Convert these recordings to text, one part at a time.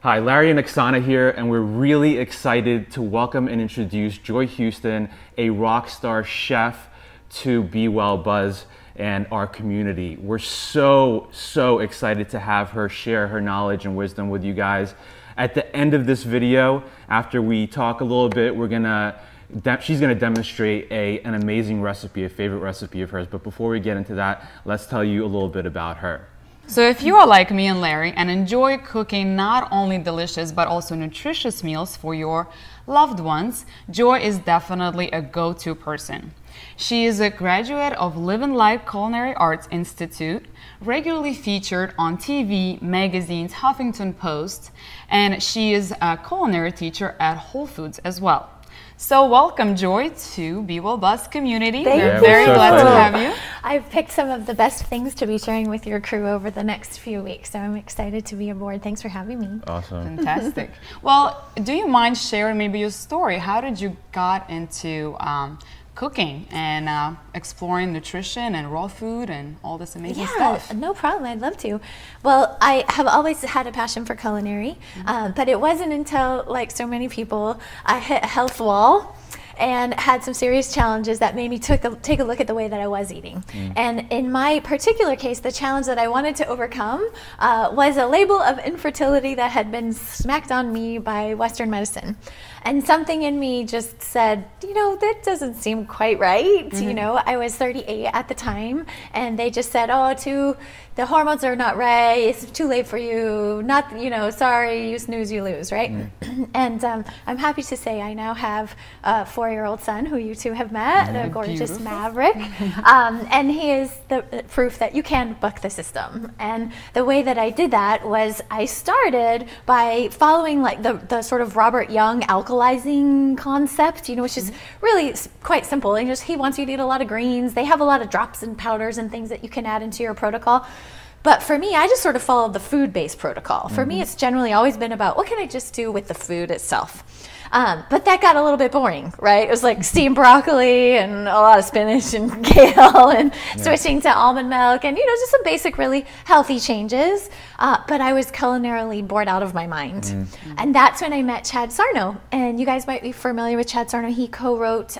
Hi, Larry and Oksana here, and we're really excited to welcome and introduce Joy Houston, a rock star chef, to bewellbuzz and our community. We're so excited to have her share her knowledge and wisdom with you guys. At the end of this video, after we talk a little bit, she's gonna demonstrate an amazing recipe, a favorite recipe of hers. But before we get into that, let's tell you a little bit about her. So if you are like me and Larry and enjoy cooking not only delicious but also nutritious meals for your loved ones, Joy is definitely a go-to person. She is a graduate of Live and Light Culinary Arts Institute, regularly featured on TV, magazines, Huffington Post, and she is a culinary teacher at Whole Foods as well. So welcome, Joy, to bewellbuzz community. We're very glad to have you. I've picked some of the best things to be sharing with your crew over the next few weeks, so I'm excited to be aboard. Thanks for having me. Awesome. Fantastic. Well, do you mind sharing maybe your story? How did you got into cooking and exploring nutrition and raw food and all this amazing stuff? Yeah, no problem. I'd love to. Well, I have always had a passion for culinary, but it wasn't until, like so many people, I hit a health wall and had some serious challenges that made me take a look at the way that I was eating. And in my particular case, the challenge that I wanted to overcome was a label of infertility that had been smacked on me by Western medicine. And something in me just said, you know, that doesn't seem quite right. You know, I was 38 at the time, and they just said, oh, the hormones are not right, it's too late for you, not, you know, sorry, you snooze, you lose, right? And I'm happy to say I now have a 4-year-old son who you two have met, a gorgeous Maverick. And he is the proof that you can buck the system. And the way that I did that was I started by following like the sort of Robert Young alkalizing concept, you know, which is really quite simple. And he wants you to eat a lot of greens. They have a lot of drops and powders and things that you can add into your protocol. But for me, I just sort of followed the food-based protocol. For me, it's generally always been about what can I just do with the food itself. But that got a little bit boring, right? It was like steamed broccoli and a lot of spinach and kale and switching to almond milk and, you know, just some basic, really healthy changes. But I was culinarily bored out of my mind. And that's when I met Chad Sarno. And you guys might be familiar with Chad Sarno. He co-wrote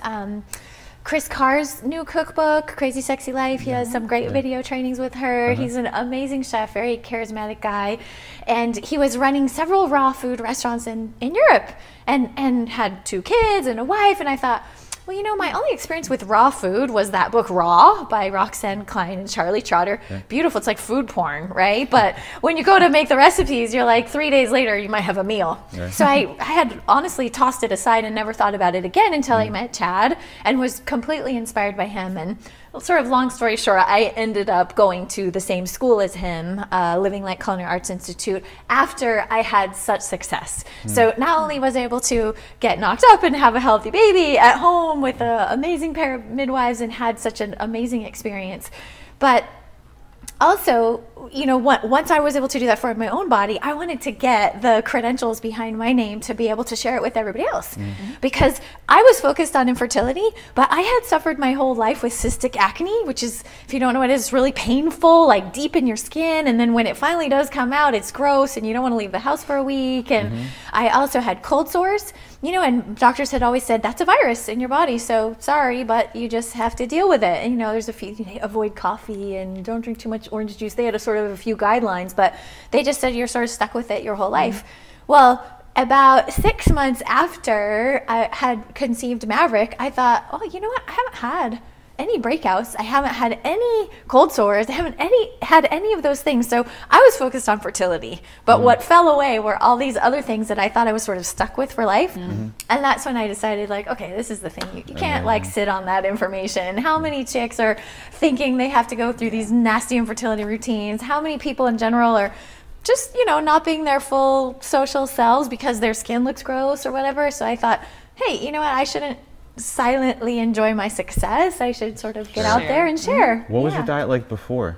Chris Carr's new cookbook, Crazy Sexy Life. He has some great video trainings with her. He's an amazing chef, very charismatic guy. And he was running several raw food restaurants in Europe and had 2 kids and a wife. And I thought, well, you know, my only experience with raw food was that book Raw by Roxanne Klein and Charlie Trotter. Beautiful. It's like food porn, right? But when you go to make the recipes, you're like 3 days later, you might have a meal. So I had honestly tossed it aside and never thought about it again until I met Chad and was completely inspired by him. And sort of long story short, I ended up going to the same school as him, Living Like Culinary Arts Institute, after I had such success. So not only was I able to get knocked up and have a healthy baby at home with an amazing pair of midwives and had such an amazing experience, but also, you know, once I was able to do that for my own body, I wanted to get the credentials behind my name to be able to share it with everybody else. Because I was focused on infertility, but I had suffered my whole life with cystic acne, which is, if you don't know what it is, really painful, like deep in your skin. And then when it finally does come out, it's gross and you don't want to leave the house for a week. And I also had cold sores, you know, and doctors had always said, that's a virus in your body. So sorry, but you just have to deal with it. And, you know, there's a few, avoid coffee and don't drink too much orange juice. They had a few guidelines, but they just said you're sort of stuck with it your whole life. Well, about 6 months after I had conceived Maverick, I thought, oh, you know what? I haven't had any breakouts. I haven't had any cold sores. I haven't had any of those things. So I was focused on fertility. But what fell away were all these other things that I thought I was sort of stuck with for life. And that's when I decided, like, okay, this is the thing. You can't like sit on that information. How many chicks are thinking they have to go through these nasty infertility routines? How many people in general are just, you know, not being their full social selves because their skin looks gross or whatever? So I thought, hey, you know what? I shouldn't silently enjoy my success. I should sort of get out there and share. What was your diet like before?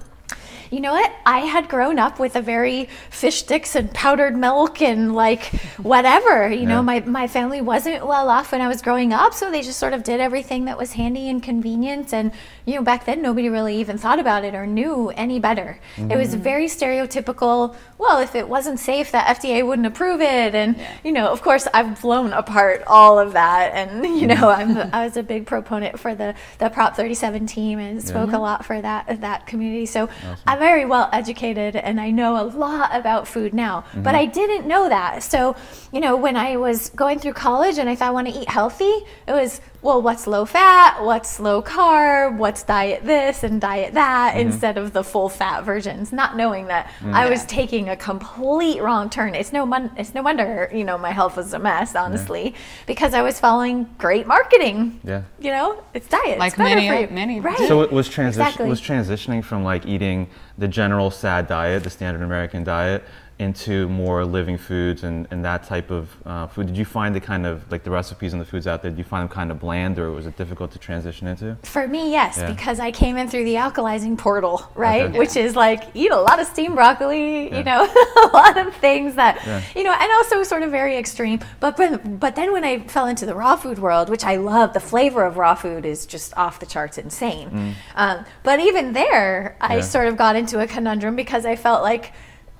You know what? I had grown up with a very fish sticks and powdered milk and like whatever. You know, my family wasn't well off when I was growing up, so they just sort of did everything that was handy and convenient. And you know, back then nobody really even thought about it or knew any better. It was very stereotypical. Well, if it wasn't safe, the FDA wouldn't approve it. And, you know, of course, I've blown apart all of that. And, you know, I was a big proponent for the Prop 37 team and spoke a lot for that community. So I'm very well educated and I know a lot about food now, but I didn't know that. So, you know, when I was going through college and I thought I want to eat healthy, it was, well, what's low fat, what's low carb, what's diet this and diet that, instead of the full fat versions, not knowing that I was taking a complete wrong turn. It's no wonder, you know, my health was a mess, honestly, because I was following great marketing. You know, it's diet. Like it's better for you. many. Right. So it was transitioning from like eating the general SAD diet, the standard American diet, into more living foods and that type of food. Did you find the kind of like the recipes and the foods out there, did you find them kind of bland, or was it difficult to transition into? For me, yes, because I came in through the alkalizing portal, right? Which is like, eat a lot of steamed broccoli, you know, a lot of things that, you know, and also sort of very extreme. But then when I fell into the raw food world, which I love, the flavor of raw food is just off the charts insane. But even there, I sort of got into a conundrum because I felt like,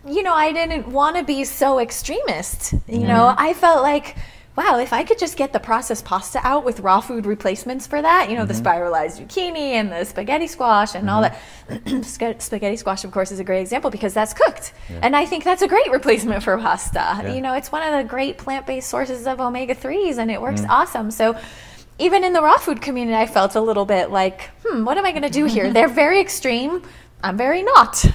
you know, I didn't want to be so extremist. You know, I felt like, wow, if I could just get the processed pasta out with raw food replacements for that, you know, the spiralized zucchini and the spaghetti squash and all that. Spaghetti squash, of course, is a great example because that's cooked. And I think that's a great replacement for pasta. You know, it's one of the great plant-based sources of omega-3s and it works awesome. So even in the raw food community, I felt a little bit like, what am I going to do here? They're very extreme. I'm very not.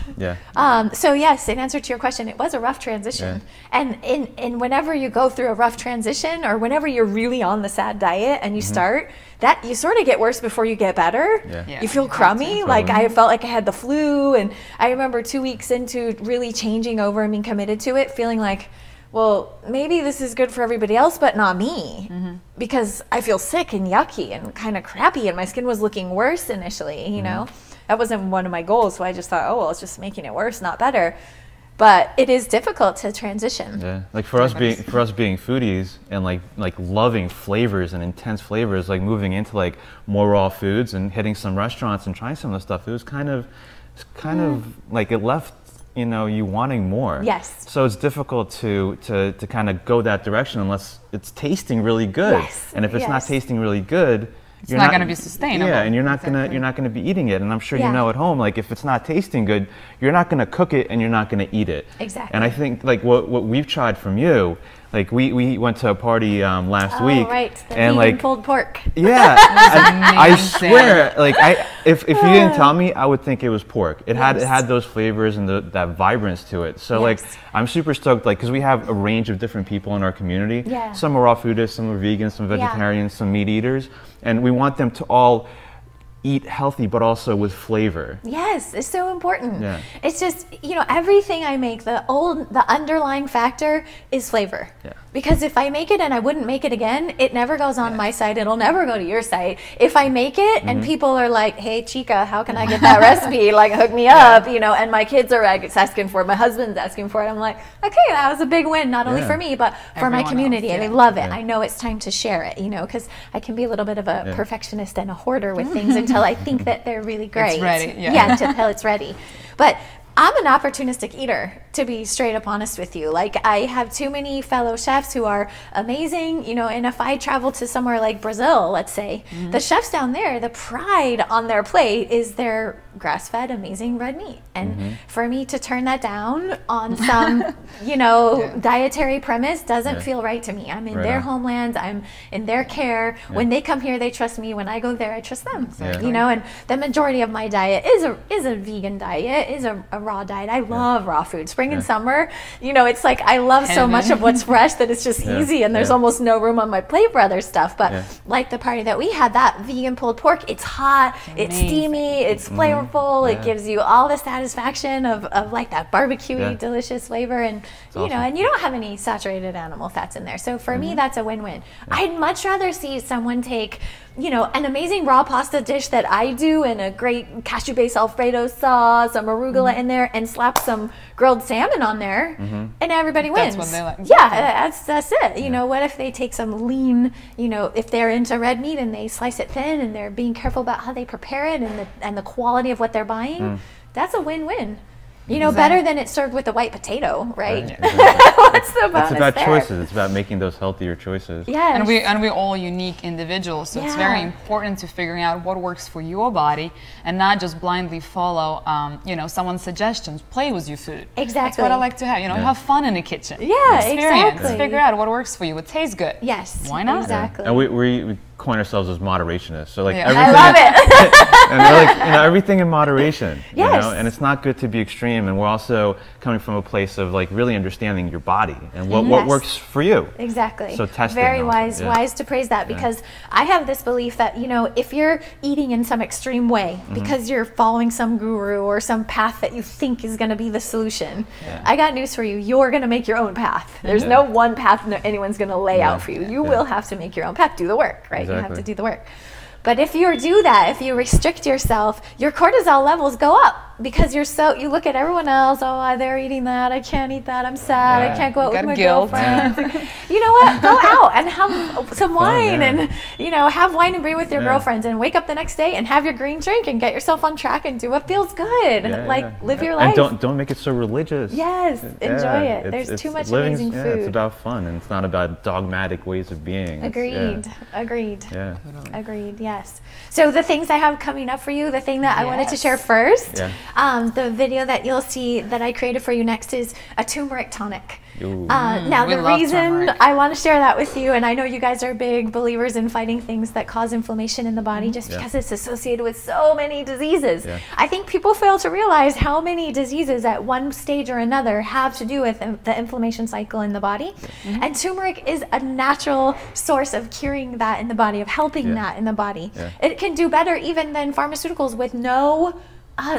So yes, in answer to your question, it was a rough transition. And in whenever you go through a rough transition, or whenever you're really on the SAD diet and you start, that you sort of get worse before you get better. You feel crummy. Like I felt like I had the flu, and I remember 2 weeks into really changing over and being committed to it, feeling like, well, maybe this is good for everybody else, but not me, because I feel sick and yucky and kind of crappy, and my skin was looking worse initially, you know. That wasn't one of my goals, so I just thought, oh, well, it's just making it worse, not better. But it is difficult to transition. Like for us being foodies and like loving flavors and intense flavors, like moving into like more raw foods and hitting some restaurants and trying some of the stuff, it was kind of like it left, you know, you wanting more. So it's difficult to kind of go that direction unless it's tasting really good. And if it's not tasting really good, it's not going to be sustainable. And you're not gonna be eating it. And I'm sure you know at home, like if it's not tasting good, you're not gonna cook it and you're not gonna eat it. And I think like what we've tried from you, like we went to a party last week, the and vegan pulled pork. I swear, like if you didn't tell me, I would think it was pork. It had those flavors and that vibrance to it. So like I'm super stoked, like because we have a range of different people in our community. Some are raw foodists, some are vegans, some vegetarians, some meat eaters, and we want them to all eat healthy, but also with flavor. Yes, it's so important. It's just, you know, everything I make, the underlying factor is flavor. Because if I make it and I wouldn't make it again, it never goes on my site. It'll never go to your site. If I make it and people are like, hey, Chica, how can I get that recipe? Like, hook me up, you know, and my kids are asking for it, my husband's asking for it. I'm like, okay, that was a big win, not only for me, but for my community. And they love it. I know it's time to share it, you know, because I can be a little bit of a perfectionist and a hoarder with things until I think that they're really great. It's ready. Until it's ready. But I'm an opportunistic eater, to be straight up honest with you. Like, I have too many fellow chefs who are amazing, you know, and if I travel to somewhere like Brazil, let's say, the chefs down there, the pride on their plate is their grass-fed, amazing red meat. And for me to turn that down on some, you know, dietary premise doesn't feel right to me. I'm in their homeland, I'm in their care. When they come here, they trust me. When I go there, I trust them. You know, and the majority of my diet is a vegan diet, is a raw diet. I love raw food. Spring and summer, you know, it's like I love so much of what's fresh that it's just easy, and there's almost no room on my plate for other stuff. But like the party that we had, that vegan pulled pork, it's hot, it's steamy, it's flavorful, it gives you all the satisfaction of like that barbecuey delicious flavor, and you know, and you don't have any saturated animal fats in there. So for me, that's a win-win. I'd much rather see someone take you know, an amazing raw pasta dish that I do, and a great cashew-based Alfredo sauce, some arugula in there, and slap some grilled salmon on there, and everybody wins. That's what they like. Yeah, that's it. You know, what if they take some lean, you know, if they're into red meat and they slice it thin and they're being careful about how they prepare it and the quality of what they're buying, that's a win-win. You know, better than it's served with a white potato, right? Exactly. What's the bonus It's about there? choices. It's about making those healthier choices. Yes. And we're all unique individuals, so it's very important to figuring out what works for your body and not just blindly follow, you know, someone's suggestions. Play with your food. Exactly. That's what I like to have. You know, have fun in the kitchen. Yeah, Experience. exactly. Figure out what works for you. What tastes good. Yes. Why not? Exactly. And we coin ourselves as moderationists. So like Yeah. everything, I love it. and we're like, you know, everything in moderation. You Yes. know, and it's not good to be extreme. And we're also coming from a place of like really understanding your body and what Yes. works for you. Exactly. So testing Very also, wise to praise that, because I have this belief that, you know, if you're eating in some extreme way because you're following some guru or some path that you think is going to be the solution, I got news for you. You're going to make your own path. There's no one path that anyone's going to lay out for you. You will have to make your own path. Do the work, right? You have Exactly. to do the work. But if you do that, if you restrict yourself, your cortisol levels go up because you look at everyone else. Oh, they're eating that. I can't eat that. I'm sad. I can't go out with my girlfriend. You know what? Go out and have some wine and, you know, have wine and brie with your girlfriends, and wake up the next day and have your green drink and get yourself on track and do what feels good. Live your life. And don't make it so religious. Yes, enjoy it. It's There's too much living, amazing food. It's about fun, and it's not about dogmatic ways of being. Agreed. Agreed. Yeah. Agreed. Yes. So the things I have coming up for you, the thing that I wanted to share first, the video that you'll see that I created for you next is a turmeric tonic. Now we the love reason turmeric. I want to share that with you, and I know you guys are big believers in fighting things that cause inflammation in the body, just because it's associated with so many diseases. I think people fail to realize how many diseases at one stage or another have to do with the inflammation cycle in the body. And turmeric is a natural source of curing that in the body, of helping that in the body. It can do better even than pharmaceuticals with no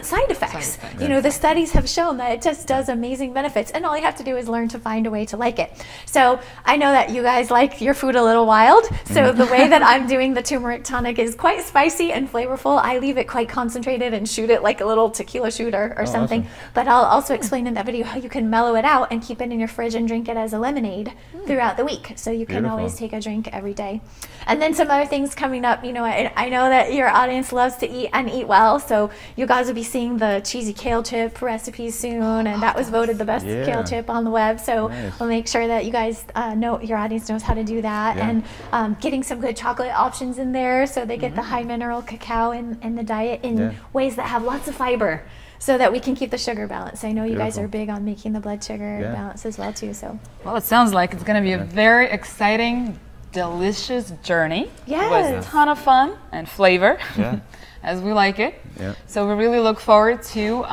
side effects. You know, the studies have shown that it just does amazing benefits, and all you have to do is learn to find a way to like it. So I know that you guys like your food a little wild, so the way that I'm doing the turmeric tonic is quite spicy and flavorful. I leave it quite concentrated and shoot it like a little tequila shooter or something. Awesome. But I'll also explain in that video how you can mellow it out and keep it in your fridge and drink it as a lemonade throughout the week, so you can always take a drink every day. And then some other things coming up. You know, I know that your audience loves to eat and eat well, so you guys will be seeing the cheesy kale chip recipes soon, and that was voted the best kale chip on the web. So we'll make sure that you guys know, your audience knows how to do that, and getting some good chocolate options in there, so they get the high mineral cacao in the diet in ways that have lots of fiber, so that we can keep the sugar balance. I know you guys are big on making the blood sugar balance as well too. So Well, it sounds like it's going to be a very exciting, delicious journey with a ton of fun and flavor, as we like it. So we really look forward to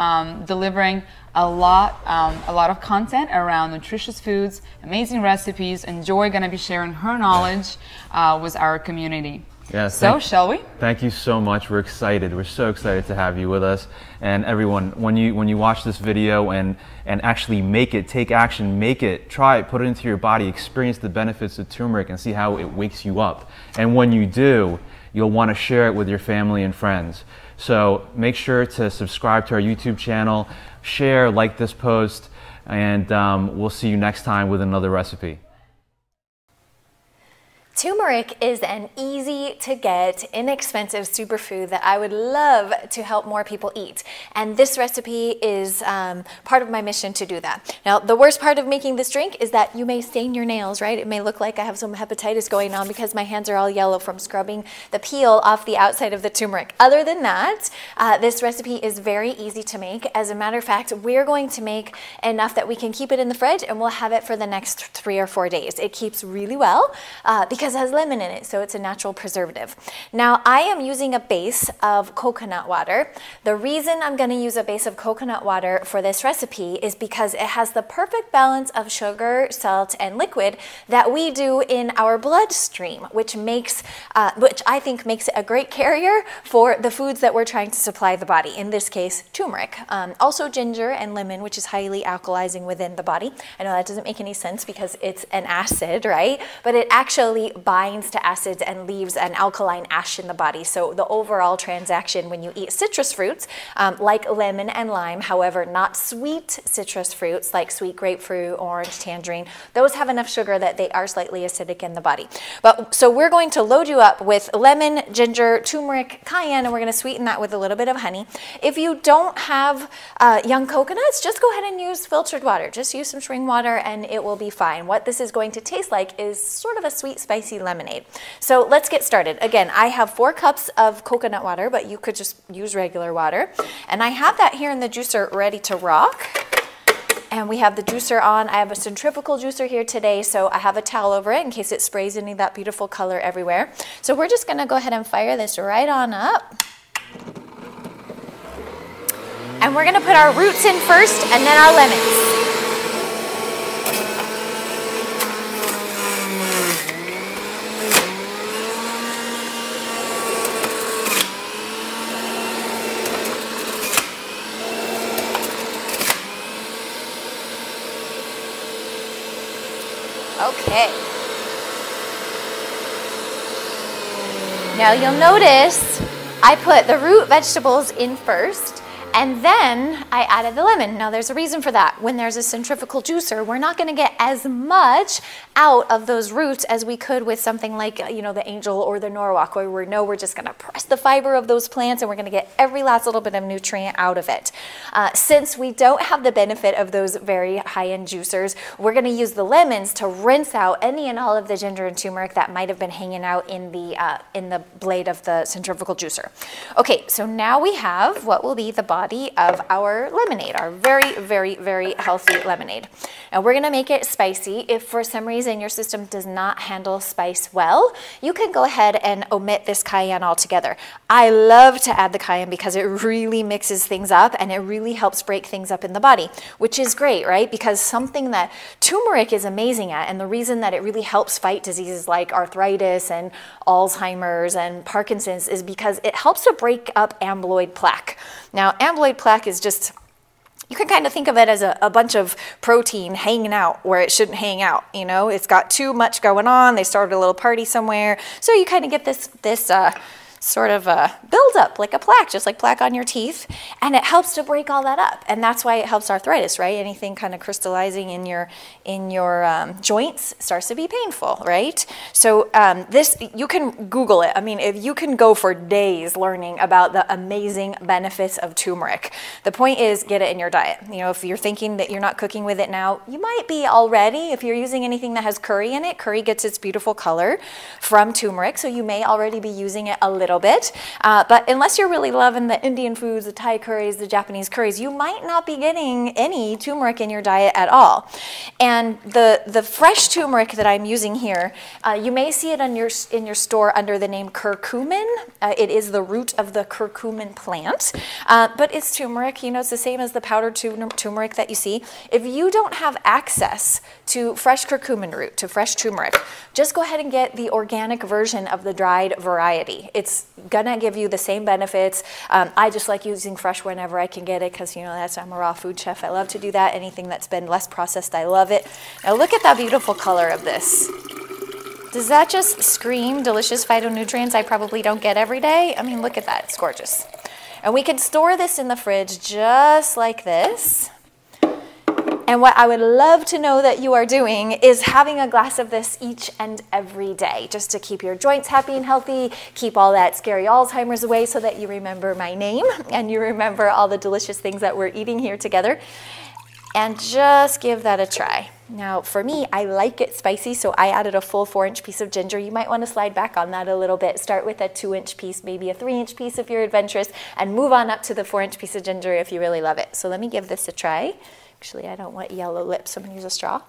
delivering a lot of content around nutritious foods, amazing recipes, and Joy going to be sharing her knowledge with our community. So shall we? Thank you so much. We're excited. We're so excited to have you with us. And everyone, when you watch this video and actually make it, take action, make it, try it, put it into your body, experience the benefits of turmeric and see how it wakes you up. And when you do, you'll want to share it with your family and friends. So make sure to subscribe to our YouTube channel, share, like this post, and we'll see you next time with another recipe. Turmeric is an easy to get, inexpensive superfood that I would love to help more people eat. And this recipe is part of my mission to do that. Now, the worst part of making this drink is that you may stain your nails, right? It may look like I have some hepatitis going on because my hands are all yellow from scrubbing the peel off the outside of the turmeric. Other than that, this recipe is very easy to make. As a matter of fact, we're going to make enough that we can keep it in the fridge, and we'll have it for the next 3 or 4 days. It keeps really well because it has lemon in it, so it's a natural preservative. Now, I am using a base of coconut water. The reason I'm going to use a base of coconut water for this recipe is because it has the perfect balance of sugar, salt, and liquid that we do in our bloodstream, which I think makes it a great carrier for the foods that we're trying to supply the body. In this case, turmeric. Also ginger and lemon, which is highly alkalizing within the body. I know that doesn't make any sense because it's an acid, right? But it actually binds to acids and leaves an alkaline ash in the body. So the overall transaction when you eat citrus fruits, like lemon and lime, however, not sweet citrus fruits like sweet grapefruit, orange, tangerine, those have enough sugar that they are slightly acidic in the body. But so we're going to load you up with lemon, ginger, turmeric, cayenne, and we're going to sweeten that with a little bit of honey. If you don't have young coconuts, just go ahead and use filtered water. Just use some spring water and it will be fine. What this is going to taste like is sort of a sweet, spicy lemonade. So let's get started. Again, I have 4 cups of coconut water, but you could just use regular water. And I have that here in the juicer ready to rock. And we have the juicer on. I have a centrifugal juicer here today, so I have a towel over it in case it sprays any of that beautiful color everywhere. So we're just gonna go ahead and fire this right on up. And we're gonna put our roots in first and then our lemons. Okay. Now you'll notice I put the root vegetables in first, and then I added the lemon. Now there's a reason for that. When there's a centrifugal juicer, we're not gonna get as much out of those roots as we could with something like, you know, the angel or the Norwalk, where we're just gonna press the fiber of those plants and we're gonna get every last little bit of nutrient out of it. Since we don't have the benefit of those very high-end juicers, we're gonna use the lemons to rinse out any and all of the ginger and turmeric that might have been hanging out in the blade of the centrifugal juicer. Okay, so now we have what will be the body of our lemonade, our very, very, very healthy lemonade. And we're gonna make it spicy. If for some reason your system does not handle spice well, you can go ahead and omit this cayenne altogether. I love to add the cayenne because it really mixes things up and it really helps break things up in the body, which is great, right? Because something that turmeric is amazing at, and the reason that it really helps fight diseases like arthritis and Alzheimer's and Parkinson's is because it helps to break up amyloid plaque. Now, amyloid plaque is just, you can kind of think of it as a bunch of protein hanging out where it shouldn't hang out, you know? It's got too much going on, they started a little party somewhere, so you kind of get this sort of build up like a plaque, just like plaque on your teeth, and it helps to break all that up, and that's why it helps arthritis, right? Anything kind of crystallizing in your joints starts to be painful, right? So this, you can Google it. I mean, if you can go for days learning about the amazing benefits of turmeric. The point is, get it in your diet. You know, if you're thinking that you're not cooking with it now, you might be already. If you're using anything that has curry in it, curry gets its beautiful color from turmeric, so you may already be using it a little bit, but unless you're really loving the Indian foods, the Thai curries, the Japanese curries, you might not be getting any turmeric in your diet at all. And the fresh turmeric that I'm using here, you may see it in your store under the name curcumin. It is the root of the curcumin plant, but it's turmeric. You know, it's the same as the powdered turmeric that you see. If you don't have access to fresh curcumin root, to fresh turmeric, just go ahead and get the organic version of the dried variety. It's gonna give you the same benefits. I just like using fresh whenever I can get it because, you know, I'm a raw food chef. I love to do that. Anything that's been less processed, I love it. Now look at that beautiful color of this. Does that just scream delicious phytonutrients I probably don't get every day? I mean, look at that, it's gorgeous. And we can store this in the fridge just like this. And what I would love to know that you are doing is having a glass of this each and every day, just to keep your joints happy and healthy, keep all that scary Alzheimer's away so that you remember my name and you remember all the delicious things that we're eating here together. And just give that a try. Now, for me, I like it spicy, so I added a full 4-inch piece of ginger. You might want to slide back on that a little bit. Start with a 2-inch piece, maybe a 3-inch piece if you're adventurous, and move on up to the 4-inch piece of ginger if you really love it. So let me give this a try. Actually, I don't want yellow lips, so I'm going to use a straw.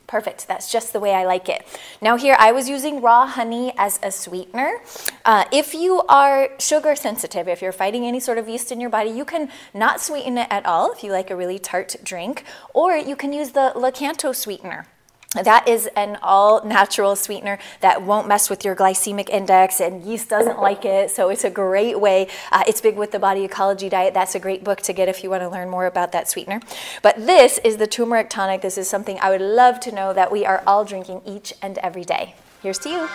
Perfect, that's just the way I like it. Now here, I was using raw honey as a sweetener. If you are sugar sensitive, if you're fighting any sort of yeast in your body, you can not sweeten it at all if you like a really tart drink, or you can use the Lakanto sweetener. That is an all-natural sweetener that won't mess with your glycemic index, and yeast doesn't like it, so it's a great way. It's big with the Body Ecology Diet. That's a great book to get if you want to learn more about that sweetener. But this is the turmeric tonic. This is something I would love to know that we are all drinking each and every day. Here's to you.